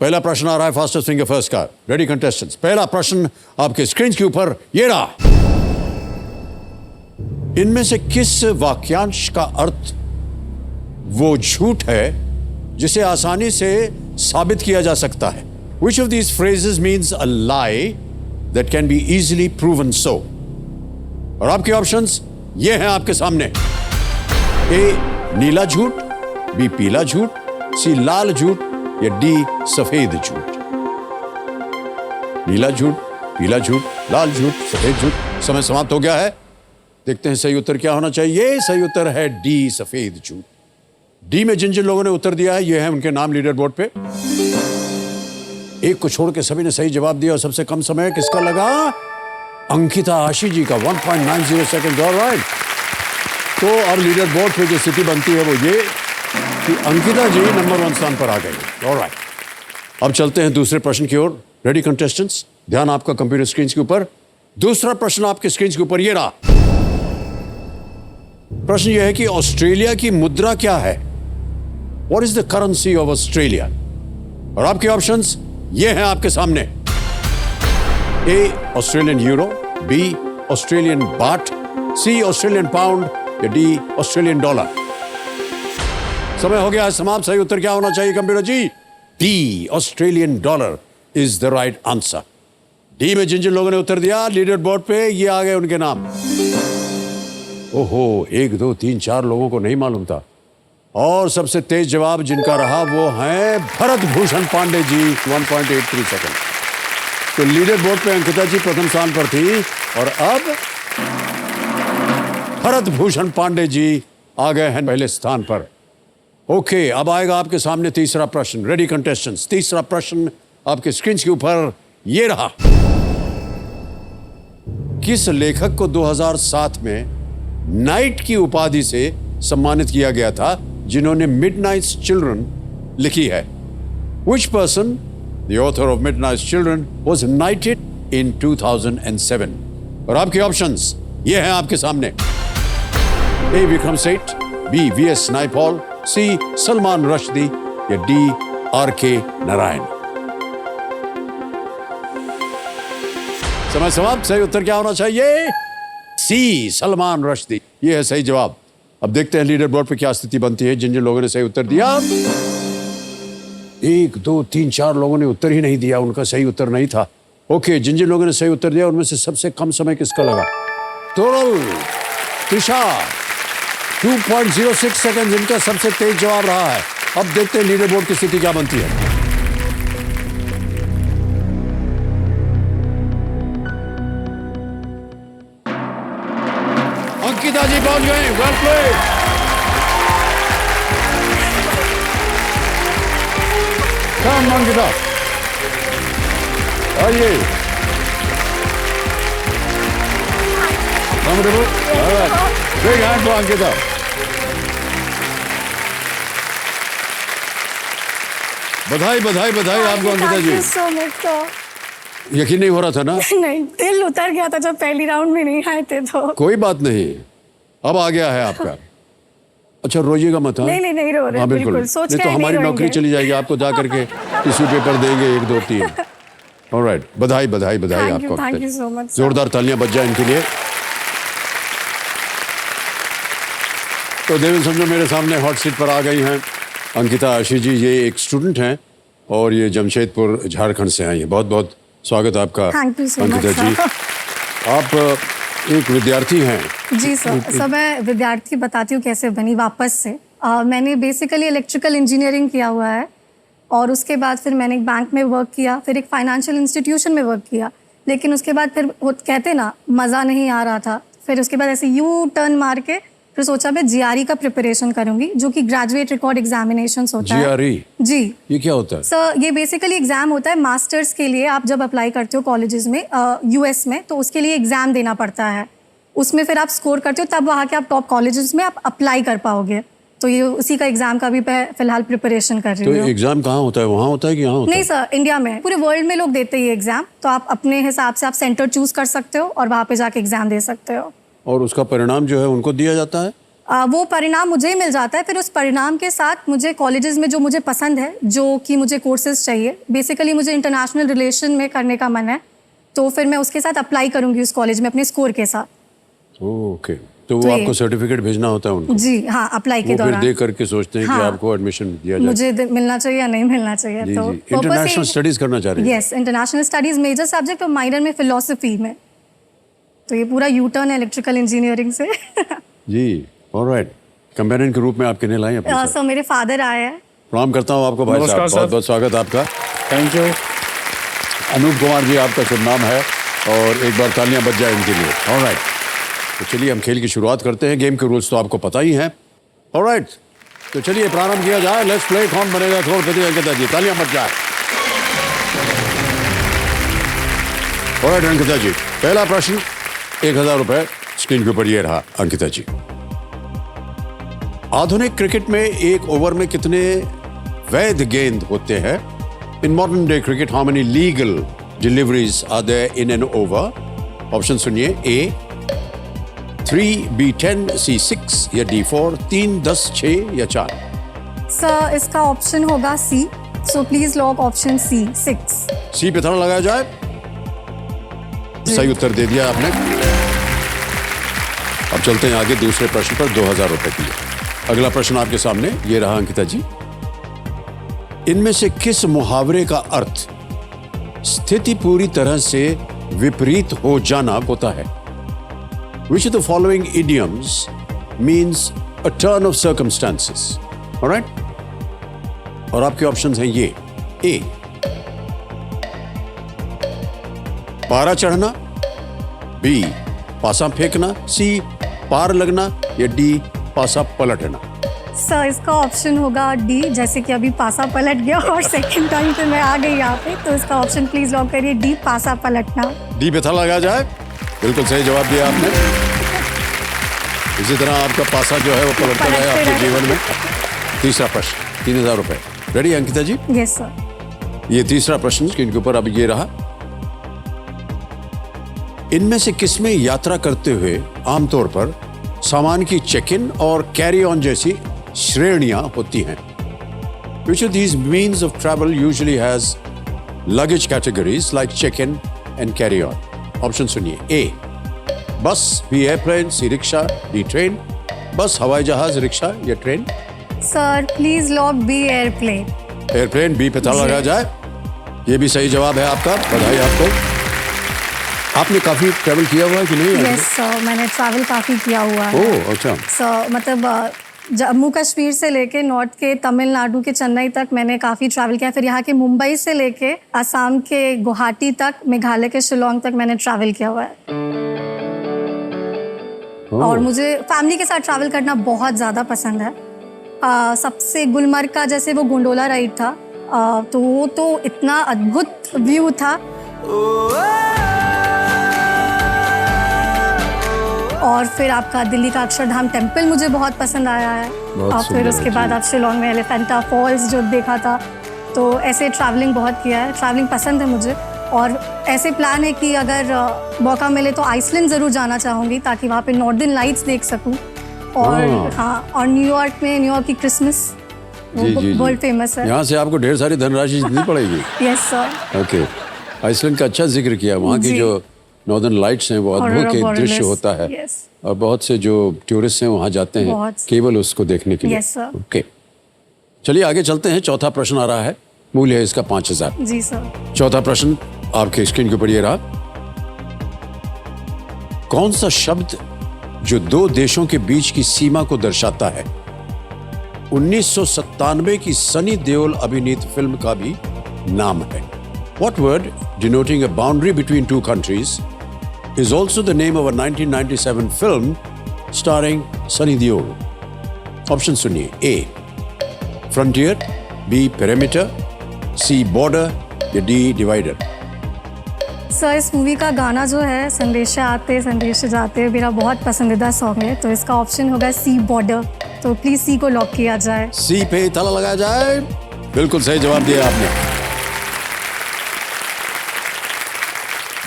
पहला प्रश्न आ रहा है फास्टेस्ट फिंगर फर्स्ट का। रेडी कंटेस्टेंट्स, पहला प्रश्न आपके स्क्रीन के ऊपर ये रहा। इनमें से किस वाक्यांश का अर्थ वो झूठ है जिसे आसानी से साबित किया जा सकता है? Which of these phrases means a lie that can be easily proven so? और आपके ऑप्शंस ये हैं आपके सामने। ए नीला झूठ, बी पीला झूठ, सी लाल झूठ या डी सफेद झूठ। नीला झूठ, पीला झूठ, लाल झूठ, सफेद झूठ। समय समाप्त हो गया है। देखते हैं सही उत्तर क्या होना चाहिए। सही उत्तर है डी सफेद झूठ। डी में जिन जिन लोगों ने उत्तर दिया है ये है उनके नाम लीडर बोर्ड पे। एक को छोड़ के सभी ने सही जवाब दिया और सबसे कम समय किसका लगा? अंकिता आशी जी का 1.90 सेकंड। ऑलराइट, तो अब लीडर बोर्ड पे जो स्थिति बनती है वो ये कि अंकिता जी नंबर 1 स्थान पर आ गई। ऑलराइट, अब चलते हैं दूसरे प्रश्न की ओर। रेडी कंटेस्टेंट्स, ध्यान आपका कंप्यूटर स्क्रीन के ऊपर। दूसरा प्रश्न आपके स्क्रीन के ऊपर ये रहा। प्रश्न यह है कि ऑस्ट्रेलिया की मुद्रा क्या है? What is the currency of Australia? और आपके ऑप्शंस ये हैं आपके सामने। ए ऑस्ट्रेलियन यूरो, बी ऑस्ट्रेलियन बाट, सी ऑस्ट्रेलियन पाउंड या डी ऑस्ट्रेलियन डॉलर। समय हो गया है समाप्त। सही उत्तर क्या होना चाहिए computer ji? D Australian dollar is the right answer. D में जिन जिन लोगों ने उत्तर दिया लीडर बोर्ड पे ये आ गए उनके नाम। ओहो, 1 2 3 4 लोगों को नहीं मालूम था। और सबसे तेज जवाब जिनका रहा वो हैं भरत भूषण पांडे जी, 1.83 सेकंड। तो लीडर बोर्ड पे अंकिता जी प्रथम स्थान पर थी और अब भरत भूषण पांडे जी आ गए हैं पहले स्थान पर। ओके, अब आएगा आपके सामने तीसरा प्रश्न। रेडी कंटेस्टेंट्स, तीसरा प्रश्न आपके स्क्रीन के ऊपर ये रहा। किस लेखक को 2007 में नाइट की उपाधि से सम्मानित किया गया था जिन्होंने मिडनाइट्स चिल्ड्रन लिखी है? Which person, the author of Midnight's Children, was knighted in 2007? और आपके ऑप्शंस ये हैं आपके सामने। ए विक्रम सेठ, बी वी.एस. नायपॉल, सी सलमान रश्दी या डी आर.के. नारायण। समय समाप्त। सही उत्तर क्या होना चाहिए? सी सलमान रश्दी, ये है सही जवाब। अब देखते हैं लीडर बोर्ड पे क्या स्थिति बनती है। जिन जिन लोगों ने सही उत्तर दिया, 1 2 3 4 लोगों ने उत्तर ही नहीं दिया, उनका सही उत्तर नहीं था। ओके, जिन जिन लोगों ने सही उत्तर दिया उनमें से सबसे कम समय किसका लगा? तोरल त्रिशा, 2.06 सेकंड इनका सबसे तेज जवाब रहा है। अब देखते हैं लीडर बोर्ड की स्थिति क्या बनती है। अंकिता जी पहुंच गए। Well played. कम अंकिता, आइए। Big hand for Ankita. बधाई बधाई बधाई आपको अंकिता जी। यकीन नहीं हो रहा था ना? नहीं, दिल उतर गया था जब पहली राउंड में नहीं आए थे तो। कोई बात नहीं, अब आ गया है आपका। अच्छा, रोइएगा मत। नहीं रो रहे। हाँ बिल्कुल, सोच नहीं तो हमारी नौकरी चली जाएगी। आपको जा करके टिश्यू पेपर देंगे 1 2 3। ऑलराइट, बधाई बधाई बधाई आपको। Thank you so much. जोरदार तालियां बज जाए इनके लिए। तो देवेंद्र समझो मेरे सामने हॉट सीट पर आ गई हैं अंकिता आशी जी। ये एक स्टूडेंट हैं और ये जमशेदपुर झारखंड से आई हैं। बहुत बहुत स्वागत आपका अंकिता जी। आप एक विद्यार्थी हैं। जी सर, मैं विद्यार्थी बताती हूँ कैसे बनी वापस से। मैंने बेसिकली इलेक्ट्रिकल इंजीनियरिंग किया हुआ है और उसके बाद फिर मैंने एक बैंक में वर्क किया, फिर एक फाइनेंशियल इंस्टीट्यूशन में वर्क किया। लेकिन उसके बाद फिर वो कहते ना मज़ा नहीं आ रहा था। फिर उसके बाद ऐसे यू टर्न मार के फिर सोचा मैं जीआरई का प्रिपरेशन करूंगी, जो कि ग्रेजुएट रिकॉर्ड एग्जामिनेशंस होता है। जीआरई जी, ये क्या होता है? सर, ये बेसिकली एग्जाम होता है मास्टर्स के लिए। आप जब अप्लाई करते हो कॉलेजेस में यूएस में, तो उसके लिए एग्जाम देना पड़ता है। उसमें फिर आप स्कोर करते हो, तब वहाँ के आप टॉप कॉलेजेस में आप अप्लाई कर पाओगे। तो ये उसी का एग्जाम का भी फिलहाल प्रिपरेशन कर रही हूँ। तो एग्जाम कहाँ होता है? वहाँ होता है कि यहाँ होता है? नहीं सर, इंडिया में। पूरे वर्ल्ड में लोग देते हैं ये एग्जाम, तो आप अपने हिसाब से आप सेंटर चूज कर सकते हो और वहाँ पे जाके एग्जाम दे सकते हो। और उसका परिणाम जो है उनको दिया जाता है? वो परिणाम मुझे ही मिल जाता है। फिर उस परिणाम के साथ मुझे कॉलेजेस में जो मुझे पसंद है, जो कि मुझे कोर्सेज चाहिए, बेसिकली मुझे इंटरनेशनल रिलेशन में करने का मन है, तो फिर मैं उसके साथ अप्लाई करूँगी उस कॉलेज में अपने स्कोर के साथ। ओके, तो वो तो आपको सर्टिफिकेट भेजना होता है उनको? जी हाँ, अप्लाई के वो फिर दौरान देख करके सोचते हैं कि हाँ, आपको एडमिशन दिया जाए। मुझे मिलना चाहिए या नहीं मिलना चाहिए। जी, तो जी। इंटरनेशनल स्टडीज करना चाह रही हैं? Yes, international studies major subject और माइनर में फिलोसफी में। तो ये पूरा यू टर्न है इलेक्ट्रिकल इंजीनियरिंग से। जी, ऑलराइट। कंपेनियन के रूप में आप किन्हें लाए अपने साथ? सर मेरे फादर आए हैं। प्रणाम करता हूँ आपको भाई साहब, बहुत बहुत स्वागत आपका। Thank you. अनूप कुमार जी आपका शुभ नाम है और एक बार तालियां बज जाए इनके लिए। ऑलराइट, तो चलिए हम खेल की शुरुआत करते हैं। गेम के रूल्स तो आपको पता ही हैं। ऑलराइट, तो चलिए प्रारंभ किया जाए। लेट्स प्ले कौन बनेगा करोड़पति अंकिता जी, तालियां बज जाए। ऑलराइट अंकिता जी, पहला प्रश्न 1000 रुपए स्क्रीन के ऊपर ये रहा। अंकिता जी, आधुनिक क्रिकेट में एक ओवर में कितने वैध गेंद होते हैं? In modern day cricket how many legal deliveries are there in an over? Option सुनिए, ए 3, B 10, C 6 या D 4, 3, 10, 6 या 4? सर इसका ऑप्शन होगा C, so please lock option C 6। C पे थोड़ा लगाया जाए। सही उत्तर दे दिया आपने। अब चलते हैं आगे दूसरे प्रश्न पर 2000 रुपए के लिए। अगला प्रश्न आपके सामने ये रहा अंकिता जी। इनमें से किस मुहावरे का अर्थ स्थिति पूरी तरह से विपरीत हो जाना होता है? Which of the following idioms means a turn of circumstances? All right? और आपके ऑप्शंस हैं ये, ए पारा चढ़ना, बी पासा फेंकना, सी पार लगना या डी पासा पलटना? सर इसका ऑप्शन होगा डी, जैसे कि अभी पासा पलट गया और सेकंड टाइम पे मैं आ गई यहाँ पे, तो इसका ऑप्शन प्लीज लॉक करिए, डी पासा पलटना। डी पे था लगा जाए। बिल्कुल सही जवाब दिया आपने। इसी तरह आपका पासा जो है वो पलटता है आपके जीवन में। तीसरा प्रश्न 3000 रुपए। Ready Ankita ji? Yes sir. ये तीसरा प्रश्न स्क्रीन के ऊपर अब ये रहा। इनमें से किसमें यात्रा करते हुए आमतौर पर सामान की चेक इन और कैरी ऑन जैसी श्रेणियां होती हैं? Which of these means of travel usually has luggage categories like check-in and carry-on? Option सुनिए, A bus, B airplane, C rickshaw, D train. Bus, हवाई जहाज, रिक्शा या ट्रेन? Sir please lock B airplane. Airplane, B पे ताला लगा जाए। ये भी सही जवाब है आपका, बधाई आपको। आपने काफी ट्रैवल किया हुआ है कि नहीं? यस सर, मैंने ट्रैवल काफ़ी किया हुआ है। ओह अच्छा। सर मतलब जम्मू कश्मीर से लेके नॉर्थ के तमिलनाडु के चेन्नई तक मैंने काफ़ी ट्रैवल किया। फिर यहाँ के मुंबई से लेके असम के गुवाहाटी तक, मेघालय के शिलोंग तक मैंने ट्रैवल किया हुआ है। और मुझे फैमिली के साथ ट्रैवल करना बहुत ज़्यादा पसंद है। सबसे गुलमर्ग का जैसे वो गोंडोला राइड था, तो वो तो इतना अद्भुत व्यू था। और फिर आपका दिल्ली का अक्षरधाम टेम्पल मुझे बहुत पसंद आया है। और फिर उसके बाद आप शिलोंग में एलिफेंटा फॉल्स जो देखा था। तो ऐसे ट्रैवलिंग बहुत किया है, ट्रैवलिंग पसंद है मुझे। और ऐसे प्लान है कि अगर मौका मिले तो आइसलैंड ज़रूर जाना चाहूँगी, ताकि वहाँ पे नॉर्दर्न लाइट्स देख सकूँ। और हाँ, और न्यूयॉर्क की क्रिसमस वर्ल्ड फेमस है। यहाँ से आपको ढेर सारी धनराशि जितनी पड़ेगी। Yes sir. ओके, आइसलैंड का अच्छा जिक्र किया। वहाँ की जो नॉर्दर्न लाइट्स हैं वो अद्भुत एक दृश्य होता है। yes. और बहुत से जो टूरिस्ट हैं वहाँ जाते हैं केवल उसको देखने के लिए। yes, sir. ओके, चलिए आगे चलते हैं। चौथा प्रश्न आ रहा है, मूल्य है इसका 5000। जी सर। चौथा प्रश्न आपके स्क्रीन के ऊपर ये रहा। कौन सा शब्द जो दो देशों के बीच की सीमा को दर्शाता है 1997 की सनी देओल अभिनीत फिल्म का भी नाम है? What word denoting a boundary between two countries is also the name of a 1997 film starring Sunny Deol? Option सुनिए, ए फ्रंटियर, बी पेरिमीटर, सी बॉर्डर या डी डिवाइडर? सर इस मूवी का गाना जो है संदेशे आते संदेशे जाते मेरा बहुत पसंदीदा सॉन्ग है, तो इसका ऑप्शन होगा सी बॉर्डर। तो प्लीज सी को लॉक किया जाए। सी पे ताला लगाया जाए। बिल्कुल सही जवाब दिया आपने।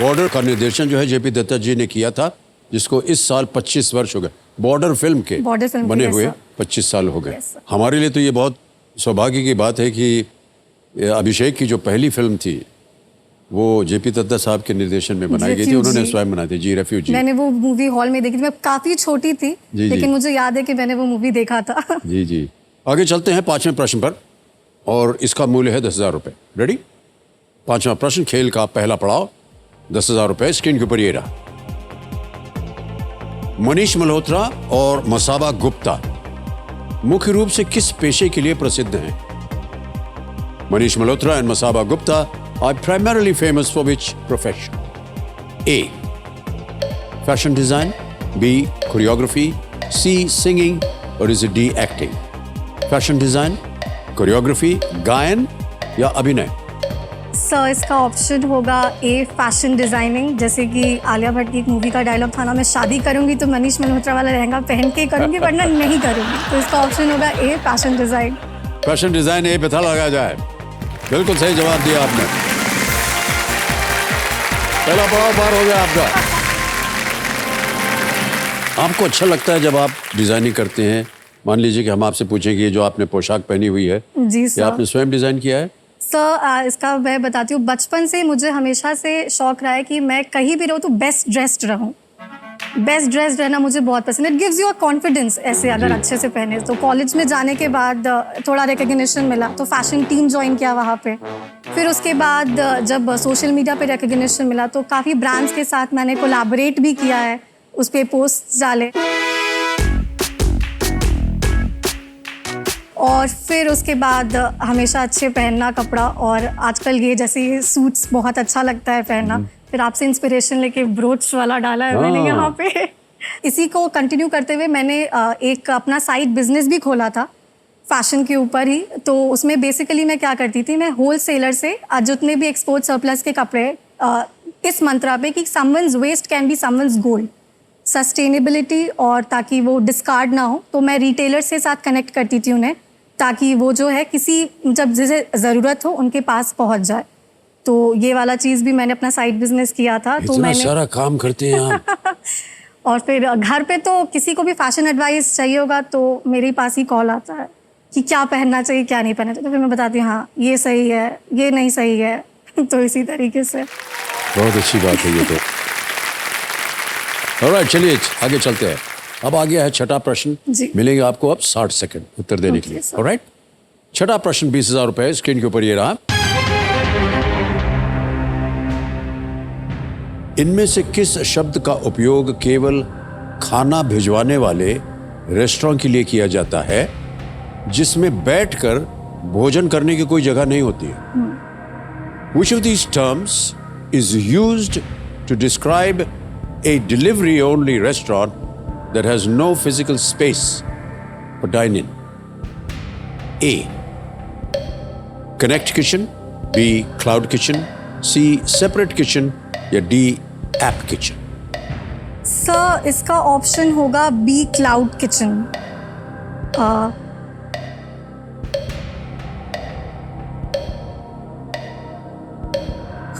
बॉर्डर का निर्देशन जो है जेपी दत्ता जी ने किया था, जिसको इस साल 25 वर्ष हो गए। बॉर्डर फिल्म के बॉर्डर फिल्म के, बने yes, हुए sir. 25 साल हो गए। Yes, sir. हमारे लिए तो ये बहुत सौभाग्य की बात है कि अभिषेक की जो पहली फिल्म थी वो जेपी दत्ता साहब के निर्देशन में बनाई गई थी, उन्होंने Refugee. स्वयं बनाई थी जी, रेफ्यूजी। मैंने वो मूवी हॉल में देखी थी, मैं काफी छोटी थी, जी। लेकिन मुझे याद है कि मैंने वो मूवी देखा था। जी जी। आगे चलते हैं 5वें प्रश्न पर और इसका मूल्य है 10,000 रुपये। रेडी? 5वां प्रश्न, खेल का पहला पड़ाव, 10,000 रुपये स्क्रीन के ऊपर ये रहा। मनीष मल्होत्रा और मसाबा गुप्ता मुख्य रूप से किस पेशे के लिए प्रसिद्ध हैं? Manish Malhotra and Masaba Gupta are primarily famous for which profession? A. Fashion design, B. Choreography, C. Singing, or is it D. Acting? Fashion design, choreography, गायन या अभिनय? सर इसका ऑप्शन होगा ए, फैशन डिजाइनिंग। जैसे कि आलिया भट्ट की एक मूवी का डायलॉग था ना, मैं शादी करूंगी तो मनीष मल्होत्रा वाला लहंगा पहन के ही करूंगी, वरना नहीं करूंगी। तो इसका ऑप्शन होगा ए, फैशन डिजाइन। फैशन डिजाइन ए पे था लगाया जाए। बिल्कुल सही जवाब दिया आपने। पहला पड़ाव पार हो गया आपका। आपको अच्छा लगता है जब आप डिजाइनिंग करते हैं? मान लीजिए कि हम आपसे पूछें कि ये जो आपने पोशाक पहनी हुई है, जी ये सर। आपने स्वयं डिजाइन किया है? सर इसका मैं बताती हूँ, बचपन से मुझे हमेशा से शौक रहा है कि मैं कहीं भी रहूँ तो बेस्ट ड्रेस्ड रहूँ। बेस्ट ड्रेस्ड रहना मुझे बहुत पसंद है। It gives you a confidence ऐसे अगर अच्छे से पहने तो। कॉलेज में जाने के बाद थोड़ा रिकग्निशन मिला तो फैशन टीम ज्वाइन किया वहाँ पे। फिर उसके बाद जब सोशल मीडिया पे रिकग्निशन मिला तो काफ़ी ब्रांड्स के साथ मैंने कोलैबोरेट भी किया है, उस पर पोस्ट डाले। और फिर उसके बाद हमेशा अच्छे पहनना कपड़ा, और आजकल ये जैसे सूट्स बहुत अच्छा लगता है पहनना। फिर आपसे इंस्पिरेशन लेके ब्रोच वाला डाला है मैंने यहाँ पे। इसी को कंटिन्यू करते हुए मैंने एक अपना साइड बिजनेस भी खोला था फैशन के ऊपर ही। तो उसमें बेसिकली मैं क्या करती थी, मैं होल सेलर से जितने भी एक्सपोर्ट सरप्लस के कपड़े, इस मंत्रा पे कि someone's waste can be someone's gold, sustainability, और ताकि वो डिस्कार्ड ना हो, तो मैं रिटेलर से साथ कनेक्ट करती थी उन्हें, ताकि वो जो है किसी जब जिसे ज़रूरत हो उनके पास पहुंच जाए। तो ये वाला चीज़ भी मैंने अपना साइड बिजनेस किया था। तो इतना मैंने सारा काम करते हैं आप। और फिर घर पे तो किसी को भी फैशन एडवाइस चाहिए होगा तो मेरे पास ही कॉल आता है कि क्या पहनना चाहिए क्या नहीं पहनना चाहिए, तो फिर मैं बताती हूँ हाँ ये सही है, ये नहीं सही है। तो इसी तरीके से। बहुत अच्छी बात है ये तो। ऑलराइट, चलिए आगे चलते हैं। अब आ गया है छठा प्रश्न। जी। मिलेंगे आपको अब 60 सेकंड उत्तर देने के लिए। Okay, sir. ऑलराइट, छठा प्रश्न 20,000 रुपए स्क्रीन के ऊपर ये रहा। इनमें से किस शब्द का उपयोग केवल खाना भिजवाने वाले रेस्टोरेंट के लिए किया जाता है जिसमें बैठकर भोजन करने की कोई जगह नहीं होती है? Which of these terms is used to describe a delivery-only restaurant that has no physical space for dining? A. Connect kitchen, B. Cloud kitchen, C. Separate kitchen या D. App kitchen? सर इसका option होगा B, cloud kitchen.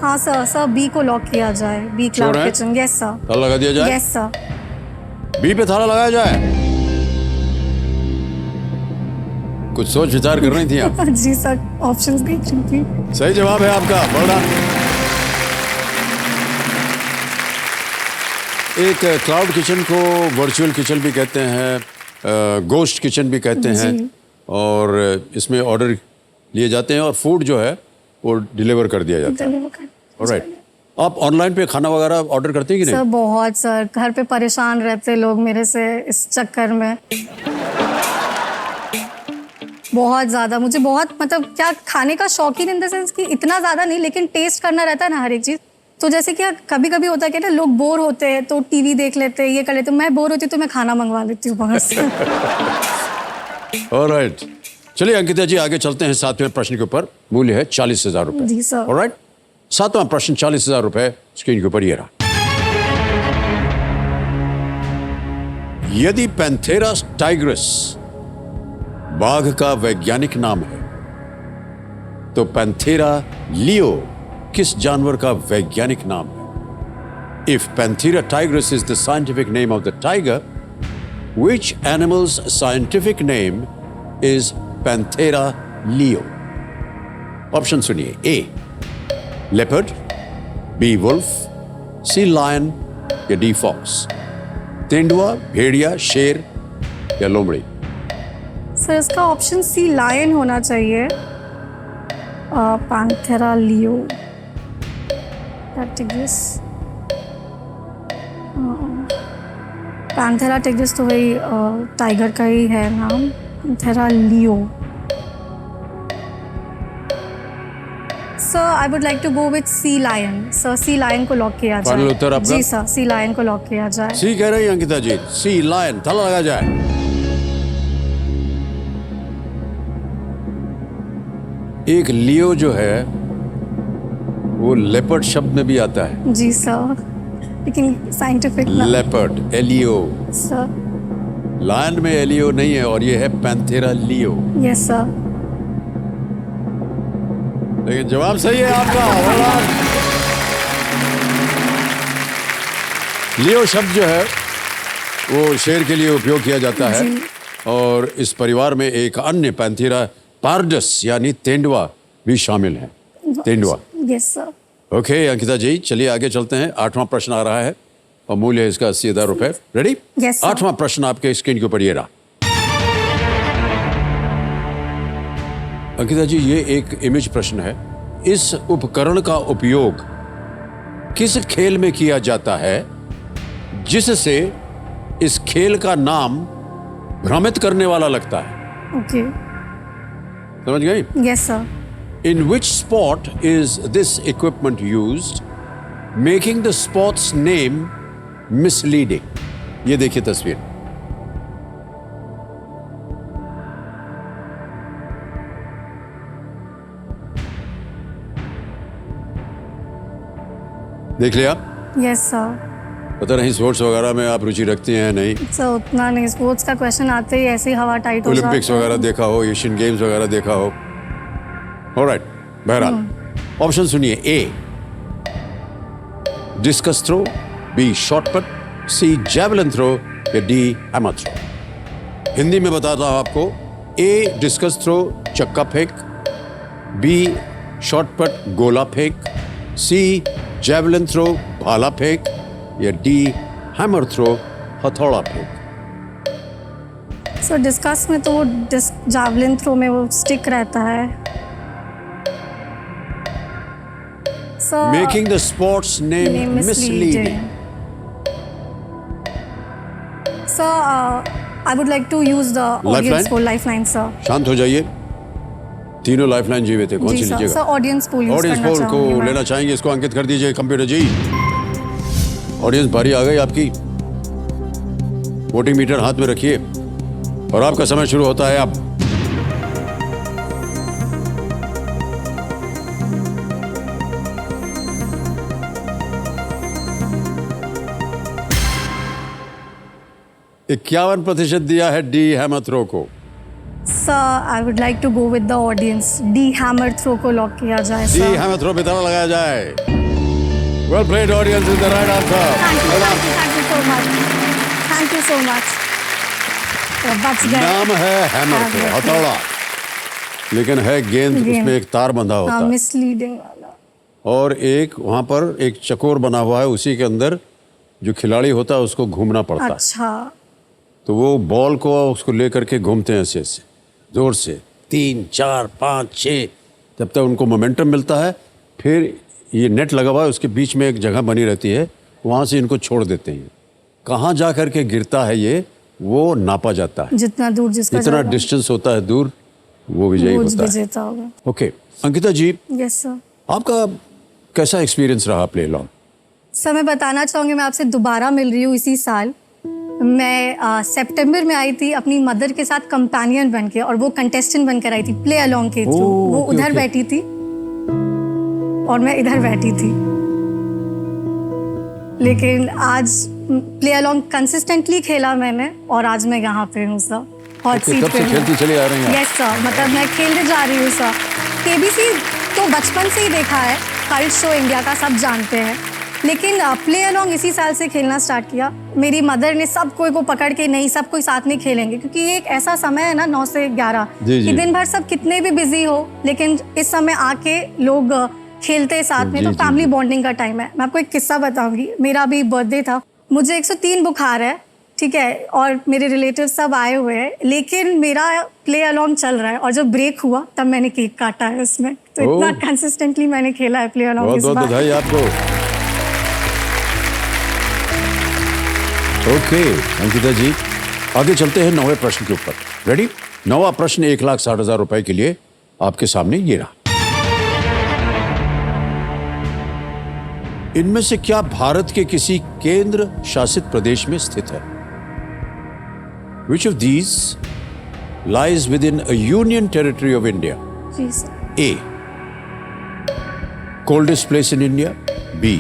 हाँ sir B को lock किया जाए, B cloud Sure है? Kitchen. Yes sir. ताला लगा दिया जाए? Yes sir. बी पे ताला लगाया जाए। कुछ सोच विचार कर रही थी आप? जी सर, ऑप्शंस देख रही थी। सही जवाब है आपका, well done। एक क्लाउड किचन को वर्चुअल किचन भी कहते हैं, गोस्ट किचन भी कहते हैं, जी। और इसमें ऑर्डर लिए जाते हैं और फूड जो है वो डिलीवर कर दिया जाता है। ऑलराइट, आप ऑनलाइन पे खाना वगैरह ऑर्डर करते हैं कि सर नहीं? बहुत सर, घर पे परेशान रहते लोग मेरे से इस चक्कर में। बहुत ज़्यादा मुझे बहुत मतलब क्या खाने का शौकीन इन द सेंस कि इतना ज़्यादा नहीं, लेकिन टेस्ट करना रहता है ना हर एक चीज़। तो जैसे कि कभी कभी होता है कि ना लोग बोर होते हैं तो टीवी देख लेते हैं, ये कर लेते हैं। मैं बोर होती हूँ तो मैं खाना मंगवा लेती हूँ बाहर से। ऑलराइट, चलिए अंकिता जी आगे चलते हैं 7वें प्रश्न के ऊपर। मूल्य है 40,000 रुपए। जी सर। ऑलराइट, 7वां प्रश्न 40,000 रुपए स्क्रीन के ऊपर ये रहा। यदि पैंथेरा टाइग्रस बाघ का वैज्ञानिक नाम है तो पैंथेरा लियो किस जानवर का वैज्ञानिक नाम है? If Panthera tigris is the scientific name of the tiger, Which animal's scientific name is Panthera leo? Option सुनिए. A leopard, B wolf, C lion या D fox. तेंदुआ, भेड़िया, शेर या लोमड़ी. सर इसका ऑप्शन सी लायन होना चाहिए. Panthera leo tigris. Panthera tigris तो वही टाइगर का ही है नाम. Panthera leo. Sir I would like to go with C lion. Sir C lion को लॉक किया जाए. फाइनल उत्तर आपका? जी सर, सी लायन को लॉक किया जाए. सी कह रही हैं अंकिता जी. Sea lion. ताला लगा जाए. एक लियो जो है वो लेपर्ड शब्द में भी आता है. जी सर, लेकिन साइंटिफिक लेपर्ड, एलियो. सर लायन में एलियो नहीं है और ये है पैंथेरा लियो. Yes sir. लेकिन जवाब सही है आपका. लियो शब्द जो है वो शेर के लिए उपयोग किया जाता है. और इस परिवार में एक अन्य पैंथेरा पार्डस यानी तेंदुआ भी शामिल है. तेंदुआ. Yes sir. ओके अंकिता जी, चलिए आगे चलते हैं. 8वां प्रश्न आ रहा है और मूल्य है इसका 80,000 रुपए. रेडी? Yes sir. 8वां प्रश्न आपके स्क्रीन के ऊपर ये रहा. अंकिता जी, ये एक इमेज प्रश्न है. इस उपकरण का उपयोग किस खेल में किया जाता है जिससे इस खेल का नाम भ्रमित करने वाला लगता है? ओके. समझ गई? Yes sir. In which sport is this equipment used, making the sport's name misleading? ये देखिए तस्वीर. देख लिया? Yes sir. पता नहीं स्पोर्ट्स वगैरह में आप रुचि रखती हैं नहीं? सर उतना नहीं. स्पोर्ट्स का क्वेश्चन आते ही ऐसे ही हवा टाइट हो जाती है. ओलंपिक्स वगैरह देखा हो, एशियन गेम्स वगैरह देखा हो. ऑलराइट, बहरहाल ऑप्शन सुनिए. ए डिस्कस थ्रो, बी शॉटपट, सी जैवलिन थ्रो या डी हैमर थ्रो. हिंदी में बताता हूं आपको. ए डिस्कस थ्रो चक्का फेंक, बी शॉटपट गोला फेंक, सी जैवलिन थ्रो भाला फेंक या डी हैमर थ्रो हथौड़ा फेंक. सर डिस्कस में तो वो जावलिन थ्रो में वो स्टिक रहता है. Sir making the sports name misleading. Sir I would like to use the audience poll. Lifeline sir. शांत हो जाइए. तीनों लाइफलाइन जीवित है. कौन सी जी सर. लीजिएगा? Sir audience poll use audience करना पोल चाहूंगी को मैं. लेना चाहेंगे. इसको अंकित कर दीजिए कंप्यूटर जी. ऑडियंस बारी आ गई आपकी. वोटिंग मीटर हाथ में रखिए और आपका समय शुरू होता है अब. इक्यावन % दिया है डी हैमर थ्रो को. Sir I would like to go with the audience. D hammer throw को लॉक किया जाए. डी सर हैमर थ्रो पे ताला लगाया जाए. Well played audience is the right answer. Thank you so much. Thank you so much. बच गए. नाम है हैमर थ्रो, हथौड़ा, लेकिन है गेंद. उसमें एक तार बंधा होता है मिसलीडिंग वाला. और एक वहां पर एक चकोर बना हुआ है. उसी के अंदर जो खिलाड़ी होता है उसको घूमना पड़ता है. अच्छा. तो वो बॉल को उसको लेकर के घूमते हैं ऐसे ऐसे जोर से. 3, 4, 5, 6 जब तक उनको मोमेंटम मिलता है. फिर ये नेट लगा हुआ है, उसके बीच में एक जगह बनी रहती है, वहाँ से इनको छोड़ देते हैं. कहाँ जा कर के गिरता है ये वो नापा जाता है. जितना दूर जिसका जितना डिस्टेंस होता है दूर वो विजयी होता है. विजेता होगा. Okay Ankita ji, yes sir. आपका कैसा एक्सपीरियंस रहा प्ले लॉन? सर मैं बताना चाहूँगी मैं आपसे दोबारा मिल रही हूँ इसी साल. मैं सितंबर में आई थी अपनी मदर के साथ कंपेनियन बन के और वो कंटेस्टेंट बनकर आई थी प्ले अलोंग के थ्रू. वो ओके, उधर ओके. बैठी थी और मैं इधर बैठी थी. लेकिन आज प्ले अलोंग कंसिस्टेंटली खेला मैंने और आज मैं यहाँ पे हूँ सर. हॉट ओके, सीट कब पे से हूँ. खेलती चली आ रही हैं? Yes sir. मतलब मैं खेलने जा रही हूँ सर. केबीसी तो बचपन से ही देखा है. कल्ट शो इंडिया का सब जानते हैं. लेकिन प्ले अलॉन्ग इसी साल से खेलना स्टार्ट किया। मेरी मदर ने सब कोई को पकड़ के, नहीं सब कोई साथ में खेलेंगे, क्योंकि ये एक ऐसा समय है ना 9 से 11 जी, जी। कि दिन भर सब कितने भी बिजी हो, लेकिन इस समय आके लोग खेलते हैं साथ में, जी, तो जी, फैमिली जी। बॉन्डिंग का टाइम है। मैं आपको एक किस्सा बताऊंगी। मेरा अभी बर्थडे था, मुझे 103 बुखार है, ठीक है, और मेरे रिलेटिव सब आए हुए हैं, लेकिन मेरा प्ले अलॉन्ग चल रहा है, और जब ब्रेक हुआ तब मैंने केक काटा है उसमें। तो ओह। इतना कंसिस्टेंटली मैंने खेला है प्ले अलॉन्ग बहुत इस बहुत बार। बधाई आपको। ओके अंकिता जी, आगे चलते हैं 9वें प्रश्न के ऊपर। रेडी? 9वां प्रश्न 1,60,000 रुपए के लिए आपके सामने ये रहा। इनमें से क्या भारत के किसी केंद्र शासित प्रदेश में स्थित है? Which of these lies within a union territory of India? जी sir. A. Coldest place in India. B.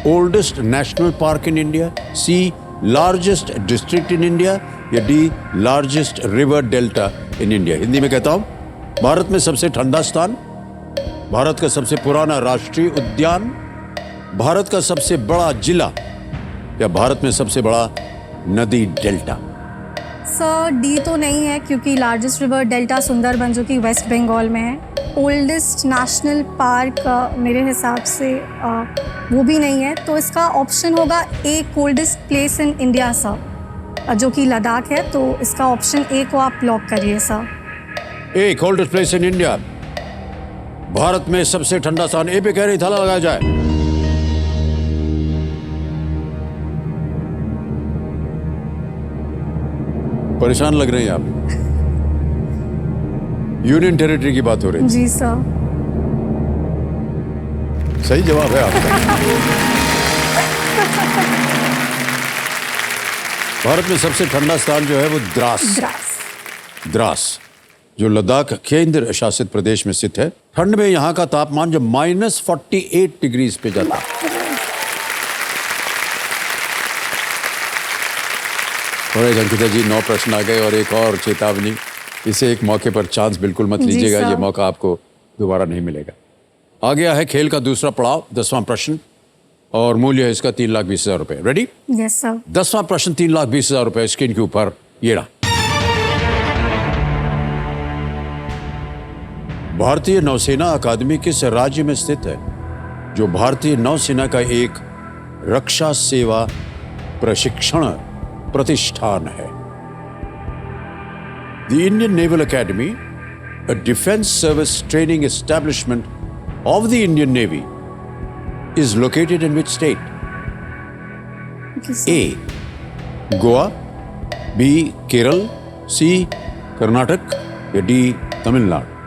Oldest national park in India. C. Largest district in India. या D. Largest river delta in India. Hindi में कहता हूं, भारत में सबसे ठंडा स्थान, भारत का सबसे पुराना राष्ट्रीय उद्यान, भारत का सबसे बड़ा जिला, या भारत में सबसे बड़ा नदी डेल्टा। सर डी तो नहीं है, क्योंकि लार्जेस्ट रिवर डेल्टा सुंदरबन जो कि वेस्ट बंगाल में है। ओल्डेस्ट नेशनल पार्क मेरे हिसाब से वो भी नहीं है, तो इसका ऑप्शन होगा A, coldest place in India sir, जो कि लद्दाख है। तो इसका ऑप्शन ए को आप लॉक करिए sir. A, coldest place in India, Bharat में सबसे ठंडा स्थान। ए पे कह रही, थाला लगाया जाए। परेशान लग रहे हैं आप। यूनियन टेरिटरी की बात हो रही है। जी सर। सही जवाब है आपका। भारत में सबसे ठंडा स्थान जो है वो द्रास, जो लद्दाख केंद्र शासित प्रदेश में स्थित है। ठंड में यहाँ का तापमान जब -48 डिग्री पे जाता है। और अंकिता जी 9 प्रश्न आ गए, और एक और चेतावनी, इसे एक मौके पर चांस बिल्कुल मत लीजिएगा, ये मौका आपको दोबारा नहीं मिलेगा। आ गया है खेल का दूसरा पड़ाव, 10वां प्रश्न, और मूल्य है इसका 3,20,000 रुपए। रेडी? Yes sir. 10वां प्रश्न 3,20,000 रुपए स्क्रीन के ऊपर ये रहा। भारतीय नौसेना अकादमी किस राज्य में स्थित है, जो भारतीय नौसेना का एक रक्षा सेवा प्रशिक्षण प्रतिष्ठान है? The Indian Naval Academy, a defense service training establishment of the Indian Navy, is located in which state? A. Goa, B. Kerala, C. Karnataka, या D. तमिलनाडु?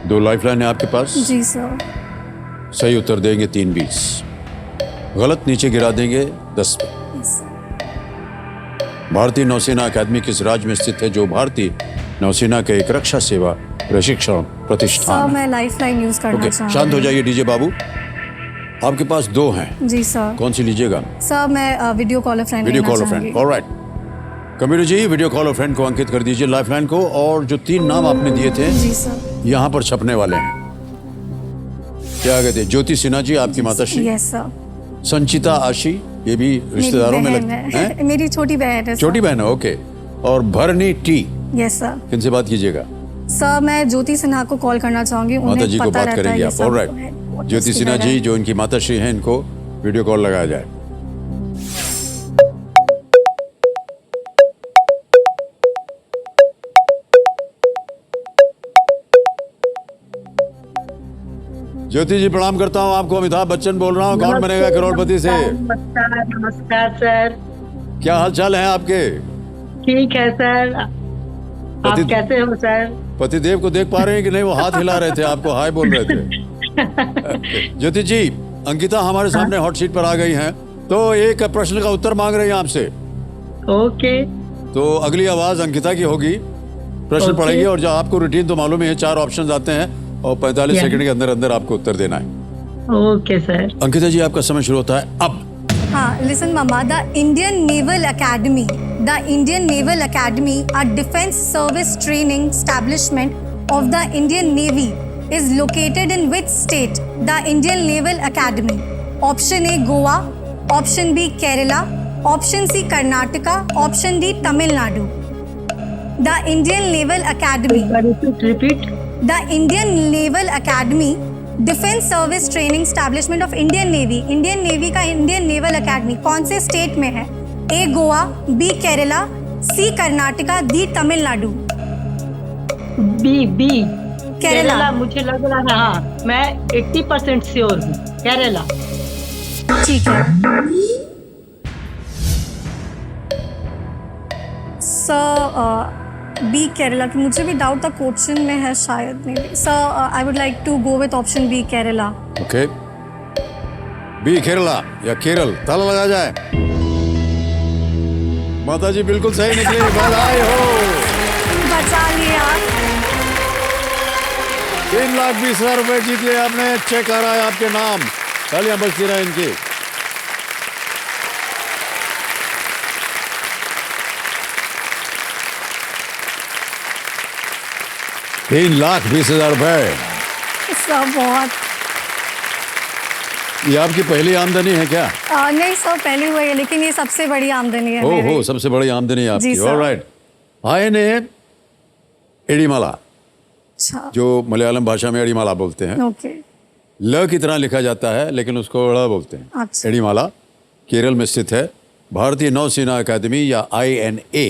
दो लाइफलाइन है आपके पास। जी सर। सही उत्तर देंगे 3,20, गलत नीचे गिरा देंगे 10 पे। Yes sir. भारतीय नौसेना अकादमी किस राज्य में स्थित है, जो भारतीय नौसेना का एक रक्षा सेवा प्रशिक्षण सर प्रतिष्ठान है? मैं लाइफलाइन यूज करना ओके, चाहूँगी। शांत हो जाइए डीजे बाबू। आपके पास 2 हैं। जी सर। कौन सी लीजिएगा? सर मैं वीडियो कॉल फ्रेंड वीडियो लेना कॉल चाहूँगी। फ्रेंड। ऑलराइट, कंप्यूटर जी वीडियो कॉल फ्रेंड को अंकित कर दीजिए लाइफलाइन को, और जो 3 नाम आपने दिए थे जी सर। यहाँ पर छपने वाले हैं। क्या कहते हैं? ज्योति सिन्हा जी आपकी माताश्री, यस सर। संचिता आशी, ये भी रिश्तेदारों में लगते हैं। मेरी छोटी बहन है सर। छोटी बहन है, ओके। और भरनी टी, यस सर। किनसे बात कीजिएगा? सर मैं ज्योति सिन्हा को कॉल करना चाहूंगी, माता जी को पता बात रहता करेंगे है आप। ये सब। ऑलराइट, ज्योति सिन्हा जी जो इनकी माताश्री हैं, इनको वीडियो कॉल लगाया जाए। ज्योति जी प्रणाम करता हूँ आपको, अमिताभ बच्चन बोल रहा हूँ, कौन बनेगा करोड़पति से। नमस्कार नमस्कार सर। क्या हाल चाल है आपके? ठीक है सर, आप पति- कैसे हो सर? पतिदेव को देख पा रहे हैं कि नहीं? वो हाथ हिला रहे थे, आपको हाय बोल रहे थे। ज्योति जी, अंकिता हमारे सामने हॉट सीट पर आ गई हैं, तो एक प्रश्न का उत्तर मांग रही हैं आपसे। ओके। तो अगली आवाज अंकिता की होगी, प्रश्न ओके। पढ़ेगी, और जो आपको रूटीन तो मालूम है, 4 ऑप्शंस आते हैं और 45 सेकंड के अंदर अंदर आपको उत्तर देना है। Okay sir. अंकिता जी आपका समय शुरू होता है अब। हाँ, listen mama, the Indian Naval Academy, a defense service training establishment of the Indian Navy, is located in which state? The Indian Naval Academy. Option A Goa, option B Kerala, option C Karnataka, option D Tamil Nadu. The Indian Naval Academy. Repeat. The Indian Naval Academy, defence service training establishment of Indian navy, Indian navy का Indian naval academy कौन से state में है? ए Goa, B Kerala, सी Karnataka, D Tamil Nadu. B Kerala. मुझे लग रहा है, हाँ मैं 80% श्योर हूँ, केरला। ठीक है सर, बी केरला की मुझे भी डाउट था, क्वेश्चन में है शायद maybe. Sir I would like to go with option B Kerala. Okay, B Kerala या केरल, ताला लगा जाए। माता जी बिल्कुल सही निकले, बधाई हो। बचा लिए आप। 3,20,000 रुपए जीत लिए आपने। चेक आ रहा है आपके नाम, तालियां बजती रहे इनकी। ₹3,20,000। सर बहुत ये आपकी पहली आमदनी है क्या? नहीं सर, पहली हुई है, लेकिन ये सबसे बड़ी आमदनी है मेरी। ओहो, सबसे बड़ी आमदनी है आपकी। जी सर। ऑलराइट। आयने एड़ीमाला, अच्छा जो मलयालम भाषा में एड़ीमाला बोलते हैं, ओके। ल की तरह लिखा जाता है लेकिन उसको ड़ बोलते हैं। अच्छा। एड़ीमाला केरल में स्थित है। भारतीय नौसेना अकादमी या INA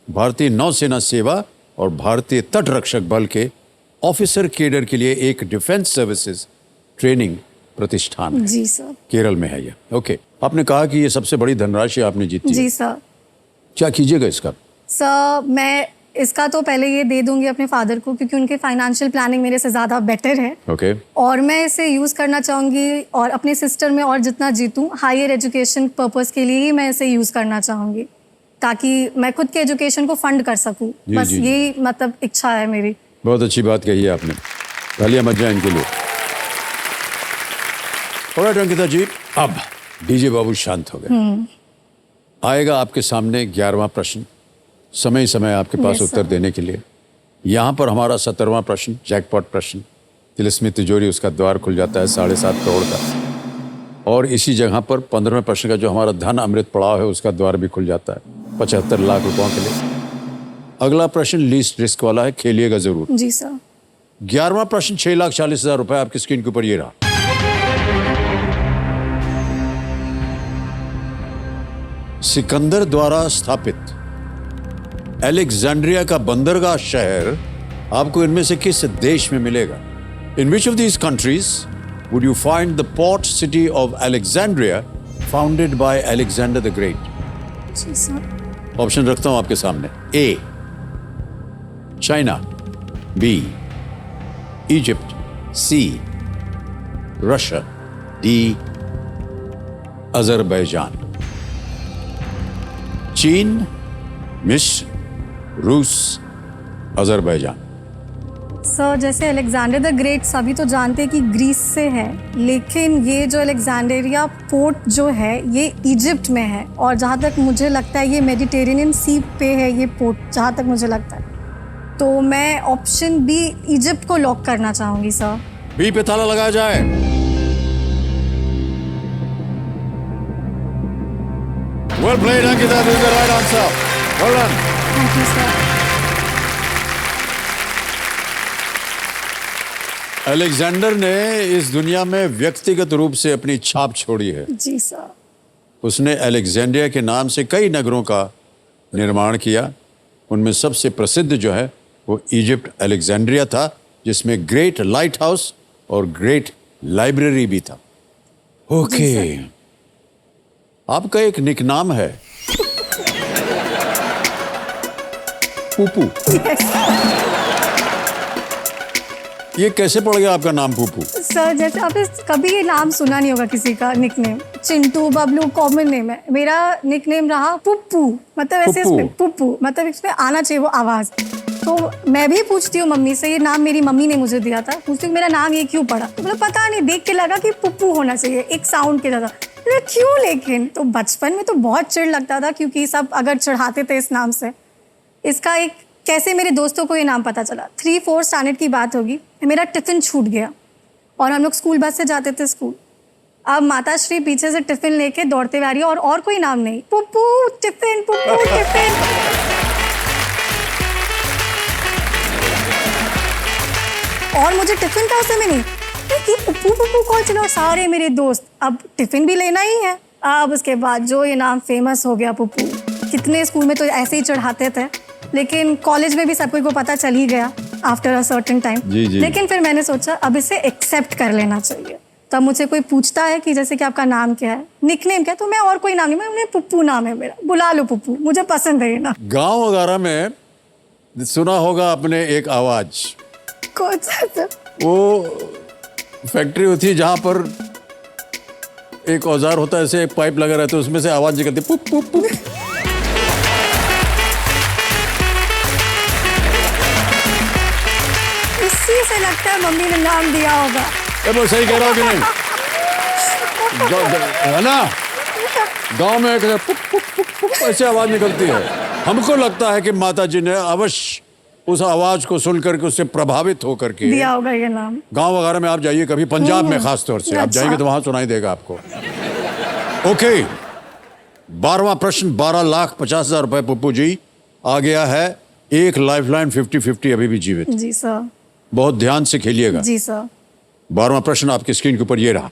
भारतीय नौसेना सेवा और भारतीय तट रक्षक बल के ऑफिसर केडर के लिए एक डिफेंस सर्विसेज ट्रेनिंग प्रतिष्ठान है। जी सर। केरल में है ये। ओके, आपने कहा कि ये सबसे बड़ी धनराशि आपने जीती है। जी सर। क्या कीजिएगा इसका? सर मैं इसका तो पहले ये दे दूंगी अपने फादर को, क्योंकि उनके फाइनेंशियल प्लानिंग मेरे से ज़्यादा बेटर है। ओके। और मैं इसे यूज़ करना चाहूँगी और अपने सिस्टर में और जितना जीतूँ हायर एजुकेशन पर्पस के लिए ही मैं इसे यूज़ करना चाहूँगी, ताकि मैं खुद के एजुकेशन को फंड कर सकूँ। जी, बस जी, जी। यही मतलब इच्छा है मेरी। बहुत अच्छी बात कही है आपने, तालियां बज जाएं इनके लिए। ऑलराइट अंकिता जी, अब डीजे बाबू शांत हो गए। आएगा आपके सामने 11वां प्रश्न, समय समय आपके पास Yes, उत्तर sir. देने के लिए। यहाँ पर हमारा 17वां प्रश्न, जैकपॉट प्रश्न, तिलिस्मी तिजोरी, उसका द्वार खुल जाता है 7.5 करोड़ का। और इसी जगह पर 15वें प्रश्न का जो हमारा धन अमृत पड़ाव है उसका द्वार भी खुल जाता है 75 लाख रुपयों के लिए। अगला प्रश्न लीस्ट रिस्क वाला है, खेलिएगा जरूर। जी सर। 11वां प्रश्न 6,40,000 रुपए आपकी स्क्रीन के ऊपर ये रहा। सिकंदर द्वारा स्थापित अलेक्जेंड्रिया का बंदरगाह शहर आपको इनमें से किस देश में मिलेगा? In which of these countries would you find the port city of Alexandria founded by Alexander the great? जी सर। ऑप्शन रखता हूं आपके सामने। A China, B Egypt, C Russia, D Azerbaijan. चीन, मिस्र, रूस, अजरबैजान। सर जैसे अलेक्जेंडर द ग्रेट सभी तो जानते हैं कि ग्रीस से है, लेकिन ये जो अलेक्जेंड्रिया पोर्ट जो है ये इजिप्ट में है, और जहाँ तक मुझे लगता है ये मेडिटेरेनियन सी पे है ये पोर्ट, जहाँ तक मुझे लगता है। तो मैं ऑप्शन बी इजिप्ट को लॉक करना चाहूँगी सर। बी पे ताला लगाया जाए। Well played, Ankita. This is the right answer. Well done. Thank you sir. Alexander ने इस दुनिया में व्यक्तिगत रूप से अपनी छाप छोड़ी है। जी सर। उसने अलेक्जेंड्रिया के नाम से कई नगरों का निर्माण किया। उनमें सबसे प्रसिद्ध जो है वो इजिप्ट अलेक्जेंड्रिया था, जिसमें ग्रेट लाइट हाउस और ग्रेट लाइब्रेरी भी था। ओके, आपका एक निकनाम है पुपू। ये कैसे पड़ गया आपका नाम पुपू? सर जैसे आपने कभी ये नाम सुना नहीं होगा किसी का nickname, Chintu, Bablu common name है, मेरा निकनेम रहा पुप्पू। मतलब ऐसे इसमें पुप्पू मतलब इसमें आना चाहिए वो आवाज़। तो मैं भी पूछती हूँ मम्मी से, ये नाम मेरी मम्मी ने मुझे दिया था, पूछती हूँ मेरा नाम ये क्यों पड़ा, तो मतलब पता नहीं, देख के लगा कि पुप्पू होना चाहिए एक साउंड के जगह। क्यों, लेकिन तो बचपन में तो बहुत चिढ़ लगता था, क्योंकि सब अगर चढ़ाते थे इस नाम से। इसका एक कैसे मेरे दोस्तों को ये नाम पता चला, 3-4 स्टैंडर्ड की बात होगी, मेरा टिफ़िन छूट गया और हम लोग स्कूल बस से जाते थे स्कूल। अब माता श्री पीछे से टिफ़िन लेके दौड़ते हुए आ रही है और कोई नाम नहीं, पुप्पू टिफ़िन, पुप्पू टिफ़िन। और मुझे टिफ़िन का उस समय नहीं कि पुप्पू पुप्पू कौन चला, और सारे मेरे दोस्त अब टिफ़िन भी लेना ही है। अब उसके बाद जो ये नाम फेमस हो गया पुप्पू, कितने स्कूल में तो ऐसे ही चढ़ाते थे, लेकिन कॉलेज में भी सब को पता चल ही गया आफ्टर अ सर्टेन टाइम। लेकिन फिर मैंने सोचा अब इसे एक्सेप्ट कर लेना चाहिए। तब मुझसे कोई पूछता है कि जैसे कि आपका नाम क्या है, निकनेम क्या है, तो मैं और कोई नाम नहीं, मैं पुप्पू नाम है मेरा, बुला लो पुप्पू, मुझे पसंद है ये नाम। गांव वगैरह में सुना होगा आपने एक आवाज, कौन सा? वो फैक्ट्री होती है जहां पर एक औजार होता है, ऐसे एक पाइप लगा रहता है, उसमें से आवाज निकलती है, पुप पुप पुप। इसी से लगता है मम्मी ने नाम दिया होगा। वो सही कह रहा हो कि नहीं? है ना, गांव में एक पुप पुप पुप पुप ऐसे आवाज निकलती है। हमको लगता है कि माता जी ने अवश्य उस आवाज को सुन करके उससे प्रभावित होकर के दिया होगा ये नाम। गांव वगैरह में आप जाइए कभी, पंजाब में खास तौर से आप जाएंगे तो वहां सुनाई देगा आपको। ओके, 12वां प्रश्न, 12,50,000 रुपए पुप्पू जी आ गया है। एक लाइफलाइन 50-50 अभी भी जीवित। जी सर। बहुत ध्यान से खेलिएगा। जी सर। 12वां प्रश्न आपकी स्क्रीन के ऊपर ये रहा।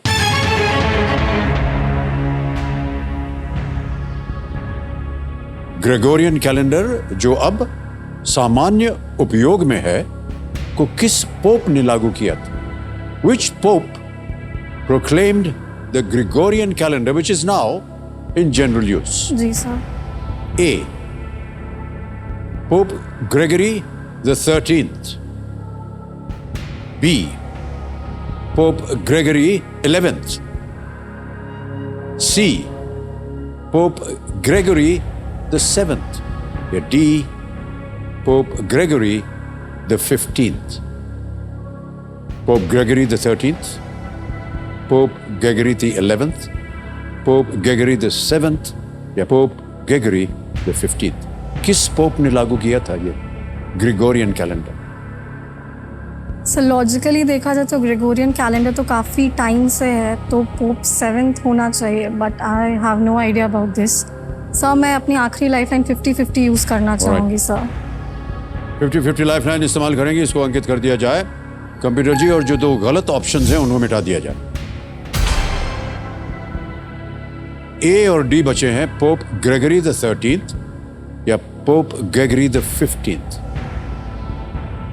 ग्रेगोरियन कैलेंडर जो अब सामान्य उपयोग में है को किस पोप ने लागू किया था? Which pope proclaimed the Gregorian calendar which is now in general use? जी sir. A. Pope Gregory the 13th. B. Pope Gregory 11th. C. Pope Gregory the 7th. या D. Pope Gregory the 15th. Pope Gregory the 13th, Pope Gregory the 11th, Pope Gregory the 7th या Pope Gregory the 15th. किस pope ने लागू किया था ये Gregorian calendar? Sir logically देखा जाए तो ग्रेगोरियन कैलेंडर तो काफ़ी टाइम से है, तो पोप 7th होना चाहिए, but I have no idea about this. Sir मैं अपनी आखिरी लाइफलाइन 50-50 यूज़ करना चाहूँगी सर। 50-50 लाइफलाइन इस्तेमाल करेंगे, इसको अंकित कर दिया जाए कंप्यूटर जी, और जो दो गलत ऑप्शंस हैं उनको मिटा दिया जाए। ए और डी बचे हैं, पोप ग्रेगरी द 13th या pope Gregory the 15th।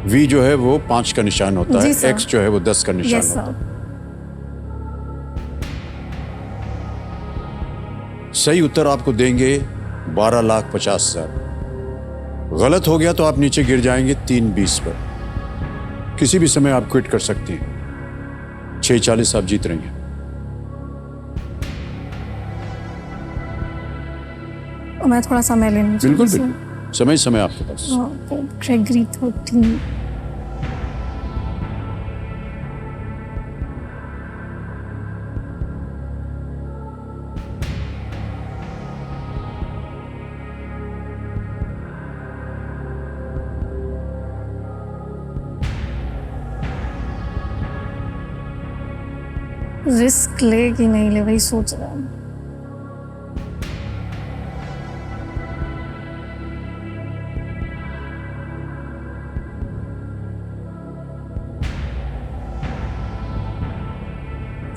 We जो है वो 5 का निशान होता है, एक्स जो है वो 10 का निशान होता है। सही उत्तर आपको देंगे 12,50,000। गलत हो गया तो आप नीचे गिर जाएंगे 320 पर। किसी भी समय आप क्विट कर सकती हैं। 640 आप जीत रही हैं। मैं थोड़ा समय लेना चाहूँगी। बिल्कुल बिल्कुल, समय आपके पास। ग्रेगरी 13। रिस्क ले कि नहीं ले वही सोच रहा हूँ।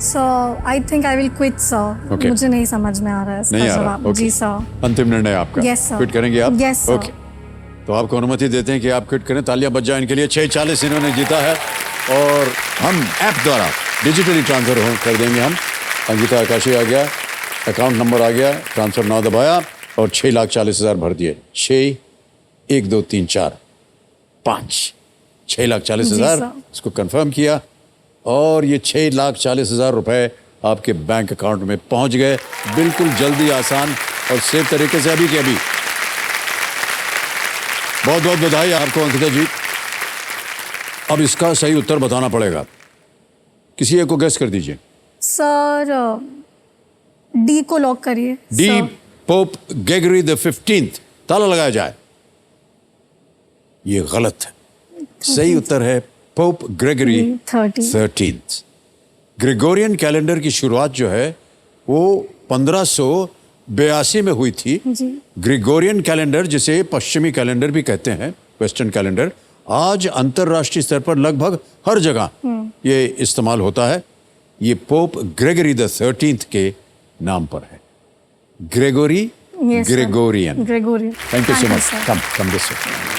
Sir I think I will quit sir. Okay. मुझे नहीं समझ में आ रहा है इसका नहीं आ रहा, जवाब। okay. जी सर। अंतिम निर्णय आपका। Yes, sir. क्विट करेंगे आप? Yes, sir. ओके, तो आपको अनुमति देते हैं कि आप क्विट करें। तालियां बज जाए इनके लिए। 640 इन्होंने जीता है और हम ऐप द्वारा डिजिटली ट्रांसफर कर देंगे। हम अंकिता आकाशी आ गया, अकाउंट नंबर आ गया, ट्रांसफर नाउ दबाया और 6,40,000 भर दिए। 6 1 2 3 4 5 6,40,000 जी, इसको कंफर्म किया और ये 6,40,000 रुपए आपके बैंक अकाउंट में पहुंच गए। बिल्कुल जल्दी, आसान और सेफ तरीके से, अभी के अभी। बहुत बहुत बधाई आपको अंकिता जी। अब इसका सही उत्तर बताना पड़ेगा। किसी एक को गेस कर दीजिए। सर डी को लॉक करिए। D, sir. Pope Gregory the 15th। ताला लगाया जाए। ये गलत है। सही उत्तर है पोप ग्रेगरी 13। ग्रेगोरियन कैलेंडर की शुरुआत जो है वो 1582 में हुई थी। जी। ग्रेगोरियन कैलेंडर, जिसे पश्चिमी कैलेंडर भी कहते हैं, वेस्टर्न कैलेंडर, आज अंतरराष्ट्रीय स्तर पर लगभग हर जगह ये इस्तेमाल होता है। ये पोप ग्रेगरी द 13 के नाम पर है। Gregory, Yes, sir. Gregorian. Gregorian. Thank you so Thank you, much. sir. Come this way.